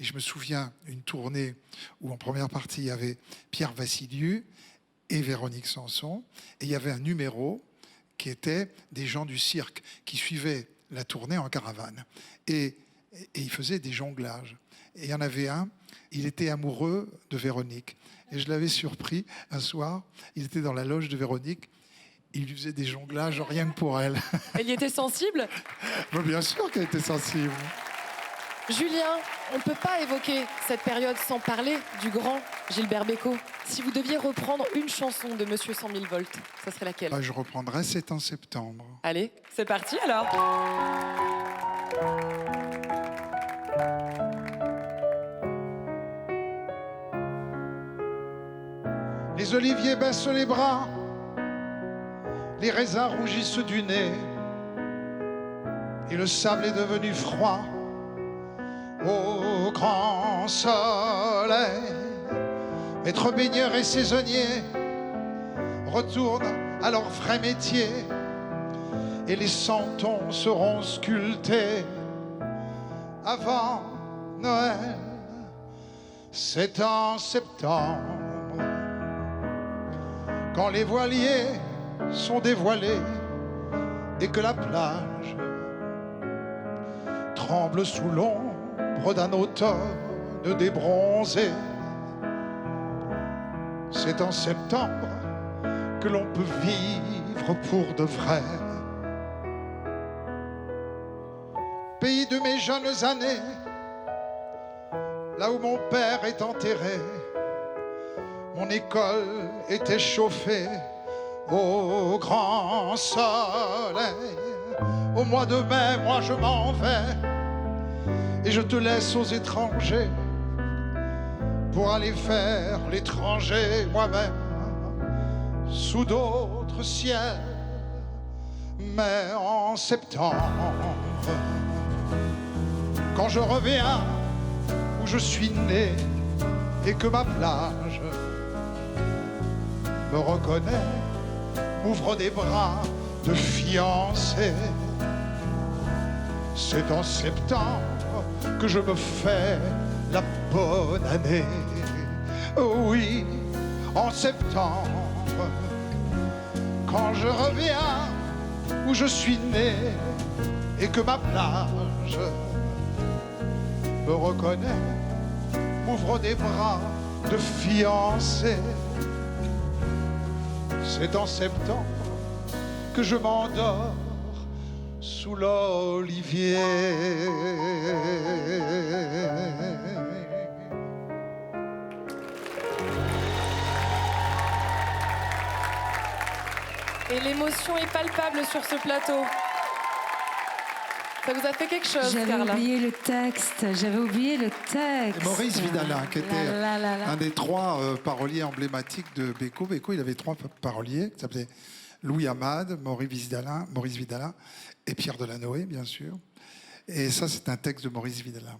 Et je me souviens une tournée où en première partie, il y avait Pierre Vassiliou et Véronique Sanson. Et il y avait un numéro qui était des gens du cirque qui suivaient la tournée en caravane. Et ils faisaient des jonglages. Et il y en avait un, il était amoureux de Véronique. Et je l'avais surpris un soir, il était dans la loge de Véronique, il lui faisait des jonglages rien que pour elle. Elle y était sensible? Bien sûr qu'elle était sensible. Julien, on ne peut pas évoquer cette période sans parler du grand Gilbert Bécaud. Si vous deviez reprendre une chanson de Monsieur 100 000 volts, ça serait laquelle? Je reprendrai C'est en septembre. Allez, c'est parti alors. Les oliviers baissent les bras, les raisins rougissent du nez, et le sable est devenu froid au grand soleil. Maître baigneur et saisonniers retournent à leur vrai métier, et les santons seront sculptés avant Noël. C'est en septembre, quand les voiliers sont dévoilés et que la plage tremble sous l'ombre d'un automne débronzé. C'est en septembre que l'on peut vivre pour de vrai. Pays de mes jeunes années, là où mon père est enterré, mon école était chauffée au grand soleil. Au mois de mai, moi je m'en vais et je te laisse aux étrangers pour aller faire l'étranger moi-même sous d'autres ciels. Mais en septembre, quand je reviens où je suis né et que ma plage me reconnaît, m'ouvre des bras de fiancé. C'est en septembre que je me fais la bonne année. Oui, en septembre, quand je reviens où je suis né et que ma plage me reconnaît, m'ouvre des bras de fiancé. C'est en septembre que je m'endors sous l'olivier. Et l'émotion est palpable sur ce plateau. Ça vous a fait quelque chose, Carla? J'avais oublié le texte, Et Maurice Vidalin, qui était là. un des trois paroliers emblématiques de Bécaud. Bécaud, il avait trois paroliers, qui s'appelaient Louis Amade, Maurice Vidalin et Pierre Delanoë, bien sûr. Et ça, c'est un texte de Maurice Vidalin.